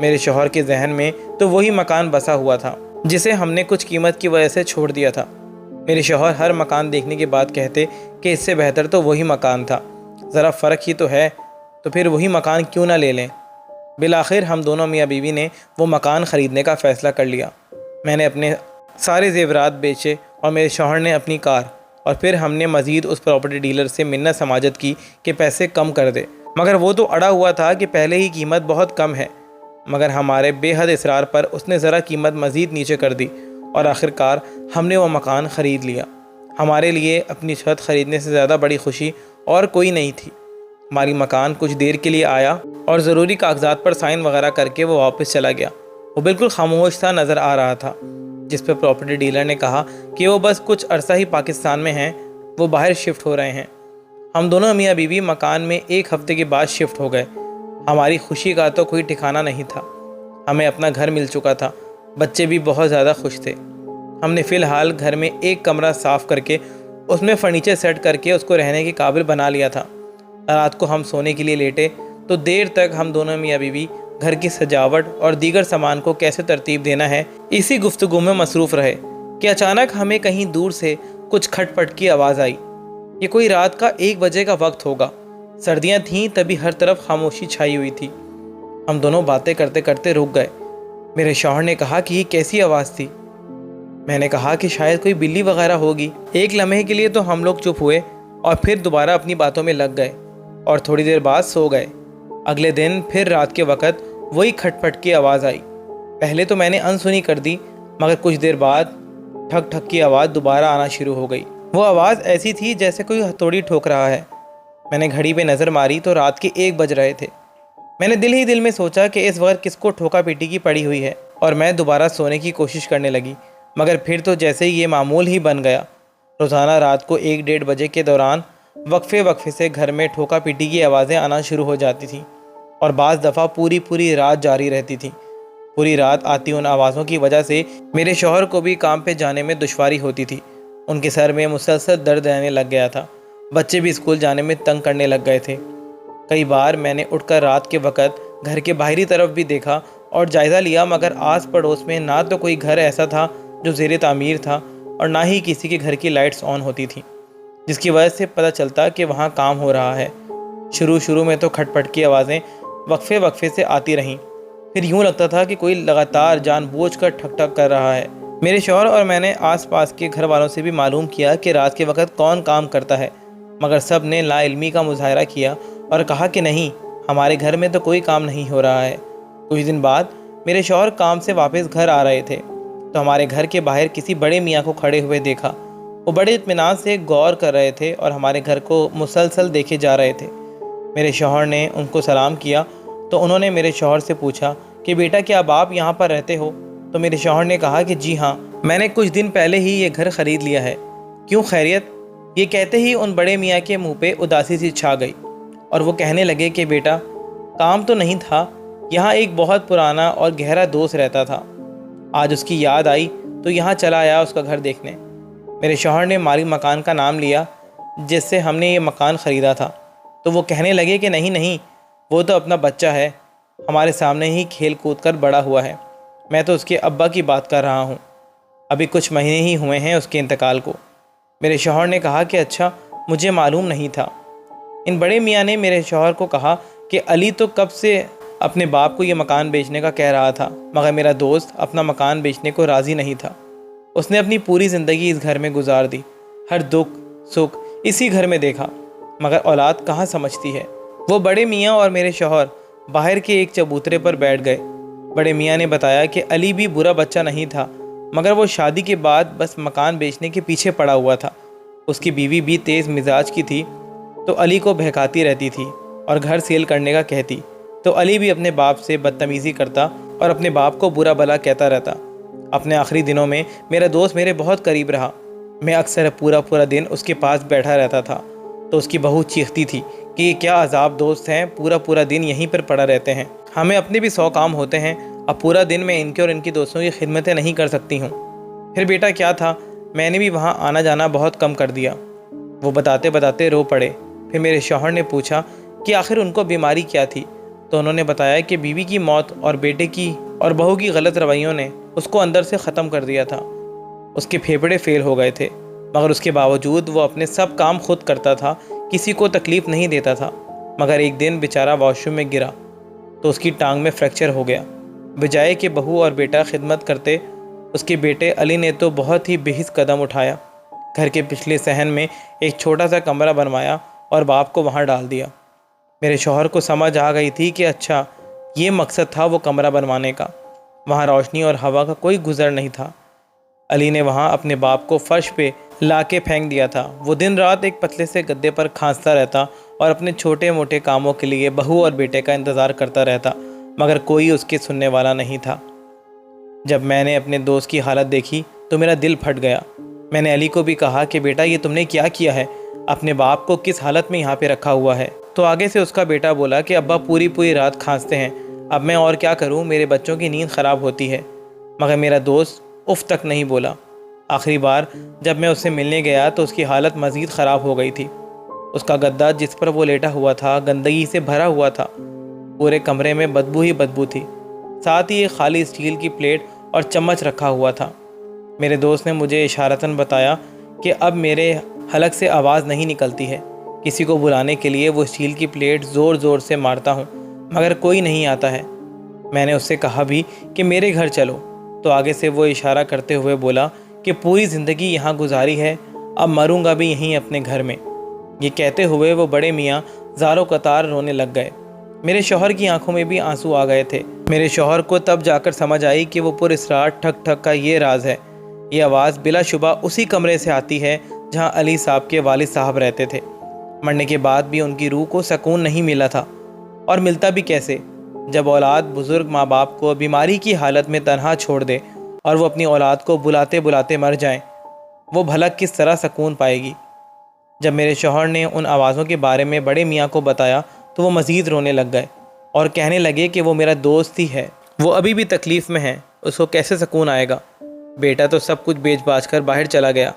میرے شوہر کے ذہن میں تو وہی مکان بسا ہوا تھا جسے ہم نے کچھ قیمت کی وجہ سے چھوڑ دیا تھا۔ میرے شوہر ہر مکان دیکھنے کے بعد کہتے کہ اس سے بہتر تو وہی مکان تھا، ذرا فرق ہی تو ہے، تو پھر وہی مکان کیوں نہ لے لیں۔ بالآخر ہم دونوں میاں بیوی نے وہ مکان خریدنے کا فیصلہ کر لیا۔ میں نے اپنے سارے زیورات بیچے اور میرے شوہر نے اپنی کار، اور پھر ہم نے مزید اس پراپرٹی ڈیلر سے منت سماجت کی کہ پیسے کم کر دے، مگر وہ تو اڑا ہوا تھا کہ پہلے ہی قیمت بہت کم ہے۔ مگر ہمارے بے حد اصرار پر اس نے ذرا قیمت مزید نیچے کر دی اور آخر کار ہم نے وہ مکان خرید لیا۔ ہمارے لیے اپنی چھت خریدنے سے زیادہ بڑی خوشی اور کوئی نہیں تھی۔ ہماری مکان کچھ دیر کے لیے آیا اور ضروری کاغذات پر سائن وغیرہ کر کے وہ واپس چلا گیا۔ وہ بالکل خاموش سا نظر آ رہا تھا، جس پہ پراپرٹی ڈیلر نے کہا کہ وہ بس کچھ عرصہ ہی پاکستان میں ہیں، وہ باہر شفٹ ہو رہے ہیں۔ ہم دونوں میاں بیوی مکان میں ایک ہفتے کے بعد شفٹ ہو گئے۔ ہماری خوشی کا تو کوئی ٹھکانہ نہیں تھا۔ ہمیں اپنا گھر مل چکا تھا، بچے بھی بہت زیادہ خوش تھے۔ ہم نے فی الحال گھر میں ایک کمرہ صاف کر کے اس میں فرنیچر سیٹ کر کے اس کو رہنے کے قابل بنا لیا تھا۔ رات کو ہم سونے کے لیے لیٹے تو دیر تک ہم دونوں میاں بیوی گھر کی سجاوٹ اور دیگر سامان کو کیسے ترتیب دینا ہے اسی گفتگو میں مصروف رہے کہ اچانک ہمیں کہیں دور سے کچھ کھٹ پٹ کی آواز آئی۔ یہ کوئی رات کا 1 بجے کا وقت ہوگا، سردیاں تھیں، تبھی ہر طرف خاموشی چھائی ہوئی تھی۔ ہم دونوں باتیں کرتے کرتے رک گئے۔ میرے شوہر نے کہا کہ یہ کیسی آواز تھی؟ میں نے کہا کہ شاید کوئی بلی وغیرہ ہوگی۔ ایک لمحے کے لیے تو ہم لوگ چپ ہوئے اور پھر دوبارہ اپنی باتوں میں لگ گئے اور تھوڑی دیر بعد سو گئے۔ اگلے دن پھر رات کے وقت وہی کھٹ پٹ کی آواز آئی۔ پہلے تو میں نے انسنی کر دی، مگر کچھ دیر بعد ٹھک ٹھک کی آواز دوبارہ آنا شروع ہو گئی۔ وہ آواز ایسی تھی جیسے کوئی ہتھوڑی ٹھوک رہا ہے۔ میں نے گھڑی پہ نظر ماری تو رات کے 1 بج رہے تھے۔ میں نے دل ہی دل میں سوچا کہ اس وقت کس کو ٹھوکا پیٹی کی پڑی ہوئی ہے، اور میں دوبارہ سونے کی کوشش کرنے لگی، مگر پھر تو جیسے یہ معمول ہی بن گیا۔ روزانہ رات کو 1-1:30 بجے کے دوران وقفے سے گھر میں ٹھوکا پیٹی کی آوازیں آنا شروع ہو جاتی تھیں، اور بعض دفعہ پوری رات جاری رہتی تھیں۔ پوری رات آتی ان آوازوں کی وجہ سے میرے شوہر کو بھی کام پہ جانے میں دشواری ہوتی تھی۔ ان کے سر میں مسلسل درد رہنے لگ گیا تھا۔ بچے بھی اسکول جانے میں تنگ کرنے لگ گئے تھے۔ کئی بار میں نے اٹھ کر رات کے وقت گھر کے باہری طرف بھی دیکھا اور جائزہ لیا، مگر آس پڑوس میں نہ تو کوئی گھر ایسا تھا جو زیر تعمیر تھا اور نہ ہی کسی کے گھر کی لائٹس آن ہوتی تھیں، جس کی وجہ سے پتہ چلتا کہ وہاں کام ہو رہا ہے۔ شروع میں تو کھٹ پٹ کی آوازیں وقفے سے آتی رہیں، پھر یوں لگتا تھا کہ کوئی لگاتار جان بوجھ کر ٹھک ٹھک کر رہا ہے۔ میرے شوہر اور میں نے آس پاس کے گھر والوں سے بھی معلوم کیا کہ رات کے وقت کون کام کرتا ہے، مگر سب نے لا علمی کا مظاہرہ کیا اور کہا کہ نہیں، ہمارے گھر میں تو کوئی کام نہیں ہو رہا ہے۔ کچھ دن بعد میرے شوہر کام سے واپس گھر آ رہے تھے تو ہمارے گھر کے باہر کسی بڑے میاں کو کھڑے ہوئے دیکھا۔ وہ بڑے اطمینان سے غور کر رہے تھے اور ہمارے گھر کو مسلسل دیکھے جا رہے تھے۔ میرے شوہر نے ان کو سلام کیا تو انہوں نے میرے شوہر سے پوچھا کہ بیٹا کیا اب آپ یہاں پر رہتے ہو؟ تو میرے شوہر نے کہا کہ جی ہاں، میں نے کچھ دن پہلے ہی یہ گھر خرید لیا ہے۔ کیوں خیریت؟ یہ کہتے ہی ان بڑے میاں کے منہ پہ اداسی سی چھا گئی اور وہ کہنے لگے کہ بیٹا کام تو نہیں تھا، یہاں ایک بہت پرانا اور گہرا دوست رہتا تھا، آج اس کی یاد آئی تو یہاں چلا آیا اس کا گھر دیکھنے۔ میرے شوہر نے مالک مکان کا نام لیا جس سے ہم نے یہ مکان خریدا تھا، تو وہ کہنے لگے کہ نہیں، وہ تو اپنا بچہ ہے، ہمارے سامنے ہی کھیل کود کر بڑا ہوا ہے، میں تو اس کے ابا کی بات کر رہا ہوں، ابھی کچھ مہینے ہی ہوئے ہیں اس کے انتقال کو۔ میرے شوہر نے کہا کہ اچھا، مجھے معلوم نہیں تھا۔ ان بڑے میاں نے میرے شوہر کو کہا کہ علی تو کب سے اپنے باپ کو یہ مکان بیچنے کا کہہ رہا تھا، مگر میرا دوست اپنا مکان بیچنے کو راضی نہیں تھا۔ اس نے اپنی پوری زندگی اس گھر میں گزار دی، ہر دکھ سکھ اسی گھر میں دیکھا، مگر اولاد کہاں سمجھتی ہے۔ وہ بڑے میاں اور میرے شوہر باہر کے ایک چبوترے پر بیٹھ گئے۔ بڑے میاں نے بتایا کہ علی بھی برا بچہ نہیں تھا، مگر وہ شادی کے بعد بس مکان بیچنے کے پیچھے پڑا ہوا تھا۔ اس کی بیوی بھی تیز مزاج کی تھی تو علی کو بہکاتی رہتی تھی اور گھر سیل کرنے کا کہتی، تو علی بھی اپنے باپ سے بدتمیزی کرتا اور اپنے باپ کو برا بھلا کہتا رہتا۔ اپنے آخری دنوں میں میرا دوست میرے بہت قریب رہا، میں اکثر پورا دن اس کے پاس بیٹھا رہتا تھا تو اس کی بہو چیختی تھی کہ یہ کیا عذاب دوست ہیں، پورا دن یہیں پر پڑا رہتے ہیں، ہمیں اپنے بھی 100 کام ہوتے ہیں، اب پورا دن میں ان کے اور ان کی دوستوں کی خدمتیں نہیں کر سکتی ہوں۔ پھر بیٹا کیا تھا، میں نے بھی وہاں آنا جانا بہت کم کر دیا۔ وہ بتاتے رو پڑے۔ پھر میرے شوہر نے پوچھا کہ آخر ان کو بیماری کیا تھی، تو انہوں نے بتایا کہ بیوی کی موت اور بیٹے کی اور بہو کی غلط رویوں نے اس کو اندر سے ختم کر دیا تھا۔ اس کے پھیپھڑے فیل ہو گئے تھے، مگر اس کے باوجود وہ اپنے سب کام خود کرتا تھا، کسی کو تکلیف نہیں دیتا تھا۔ مگر ایک دن بیچارہ واش روم میں گرا تو اس کی ٹانگ میں فریکچر ہو گیا۔ بجائے کہ بہو اور بیٹا خدمت کرتے، اس کے بیٹے علی نے تو بہت ہی بے حس قدم اٹھایا، گھر کے پچھلے صحن میں ایک چھوٹا سا کمرہ بنوایا اور باپ کو وہاں ڈال دیا۔ میرے شوہر کو سمجھ آ گئی تھی کہ اچھا یہ مقصد تھا وہ کمرہ بنوانے کا۔ وہاں روشنی اور ہوا کا کوئی گزر نہیں تھا۔ علی نے وہاں اپنے باپ کو فرش پہ لا کے پھینک دیا تھا۔ وہ دن رات ایک پتلے سے گدے پر کھانستا رہتا اور اپنے چھوٹے موٹے کاموں کے لیے بہو اور بیٹے کا انتظار کرتا رہتا، مگر کوئی اس کی سننے والا نہیں تھا۔ جب میں نے اپنے دوست کی حالت دیکھی تو میرا دل پھٹ گیا۔ میں نے علی کو بھی کہا کہ بیٹا یہ تم نے کیا کیا ہے، اپنے باپ کو کس حالت میں یہاں پہ رکھا ہوا ہے؟ تو آگے سے اس کا بیٹا بولا کہ ابا پوری رات کھانستے ہیں، اب میں اور کیا کروں، میرے بچوں کی نیند خراب ہوتی ہے۔ مگر میرا دوست اف تک نہیں بولا۔ آخری بار جب میں اس سے ملنے گیا تو اس کی حالت مزید خراب ہو گئی تھی۔ اس کا گدا جس پر وہ لیٹا ہوا تھا گندگی سے بھرا ہوا تھا، پورے کمرے میں بدبو ہی بدبو تھی، ساتھ ہی ایک خالی اسٹیل کی پلیٹ اور چمچ رکھا ہوا تھا۔ میرے دوست نے مجھے اشارتاً بتایا کہ اب میرے حلق سے آواز نہیں نکلتی ہے، کسی کو بلانے کے لیے وہ اسٹیل کی پلیٹ زور زور سے مارتا ہوں مگر کوئی نہیں آتا ہے۔ میں نے اس سے کہا بھی کہ میرے گھر چلو، تو آگے سے وہ اشارہ کرتے ہوئے بولا کہ پوری زندگی یہاں گزاری ہے، اب مروں گا بھی یہیں اپنے گھر میں۔ یہ کہتے ہوئے وہ بڑے میاں زاروں قطار رونے لگ گئے۔ میرے شوہر کی آنکھوں میں بھی آنسو آ گئے تھے۔ میرے شوہر کو تب جا کر سمجھ آئی کہ وہ پر اسرار ٹھک ٹھک کا یہ راز ہے۔ یہ آواز بلا شبہ اسی کمرے سے آتی ہے جہاں علی صاحب کے والد صاحب رہتے تھے۔ مرنے کے بعد بھی ان کی روح کو سکون نہیں ملا تھا، اور ملتا بھی کیسے جب اولاد بزرگ ماں باپ کو بیماری کی حالت میں تنہا چھوڑ دے اور وہ اپنی اولاد کو بلاتے بلاتے مر جائیں، وہ بھلا کس طرح سکون پائے گی؟ جب میرے شوہر نے ان آوازوں کے بارے میں بڑے میاں کو بتایا تو وہ مزید رونے لگ گئے اور کہنے لگے کہ وہ میرا دوست ہی ہے، وہ ابھی بھی تکلیف میں ہے، اس کو کیسے سکون آئے گا؟ بیٹا تو سب کچھ بیچ باچ کر باہر چلا گیا۔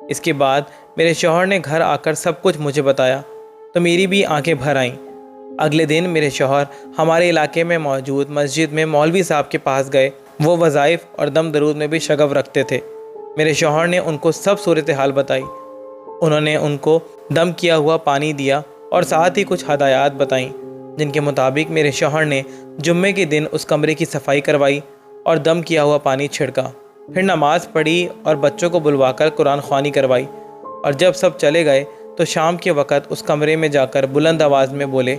اس کے بعد میرے شوہر نے گھر آ کر سب کچھ مجھے بتایا تو میری بھی آنکھیں بھر آئیں۔ اگلے دن میرے شوہر ہمارے علاقے میں موجود مسجد میں مولوی صاحب کے پاس گئے۔ وہ وظائف اور دم درود میں بھی شغف رکھتے تھے۔ میرے شوہر نے ان کو سب صورتحال بتائی۔ انہوں نے ان کو دم کیا ہوا پانی دیا اور ساتھ ہی کچھ ہدایات بتائیں، جن کے مطابق میرے شوہر نے جمعے کے دن اس کمرے کی صفائی کروائی اور دم کیا ہوا پانی چھڑکا، پھر نماز پڑھی اور بچوں کو بلوا کر قرآن خوانی کروائی، اور جب سب چلے گئے تو شام کے وقت اس کمرے میں جا کر بلند آواز میں بولے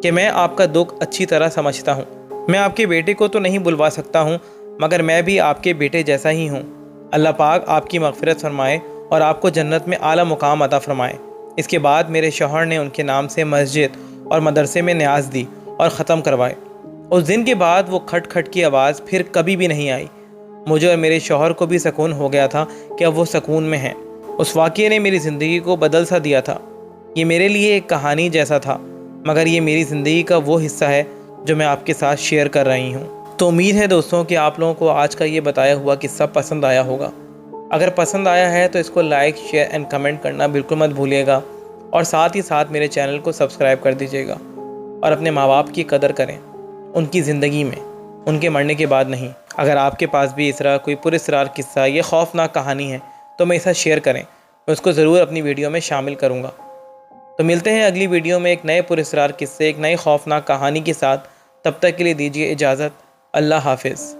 کہ میں آپ کا دکھ اچھی طرح سمجھتا ہوں، میں آپ کے بیٹے کو تو نہیں بلوا سکتا ہوں مگر میں بھی آپ کے بیٹے جیسا ہی ہوں۔ اللہ پاک آپ کی مغفرت فرمائے اور آپ کو جنت میں اعلیٰ مقام عطا فرمائے۔ اس کے بعد میرے شوہر نے ان کے نام سے مسجد اور مدرسے میں نیاز دی اور ختم کروائے۔ اس دن کے بعد وہ کھٹ کھٹ کی آواز پھر کبھی بھی نہیں آئی۔ مجھے اور میرے شوہر کو بھی سکون ہو گیا تھا کہ اب وہ سکون میں ہیں۔ اس واقعے نے میری زندگی کو بدل سا دیا تھا۔ یہ میرے لیے ایک کہانی جیسا تھا، مگر یہ میری زندگی کا وہ حصہ ہے جو میں آپ کے ساتھ شیئر کر رہی ہوں۔ تو امید ہے دوستوں کہ آپ لوگوں کو آج کا یہ بتایا ہوا قصہ پسند آیا ہوگا۔ اگر پسند آیا ہے تو اس کو لائک، شیئر اینڈ کمنٹ کرنا بالکل مت بھولیے گا، اور ساتھ ہی ساتھ میرے چینل کو سبسکرائب کر دیجیے گا، اور اپنے ماں باپ کی قدر کریں، ان کی زندگی میں، ان کے مرنے کے بعد نہیں۔ اگر آپ کے پاس بھی اس طرح کوئی پراسرار قصہ یا خوفناک کہانی ہے تو میرے ساتھ شیئر کریں، میں اس کو ضرور اپنی ویڈیو میں شامل کروں گا۔ تو ملتے ہیں اگلی ویڈیو میں ایک نئے پراسرار قصے، ایک نئی خوفناک کہانی کے ساتھ۔ تب تک کے لیے دیجیے اجازت۔ اللہ حافظ۔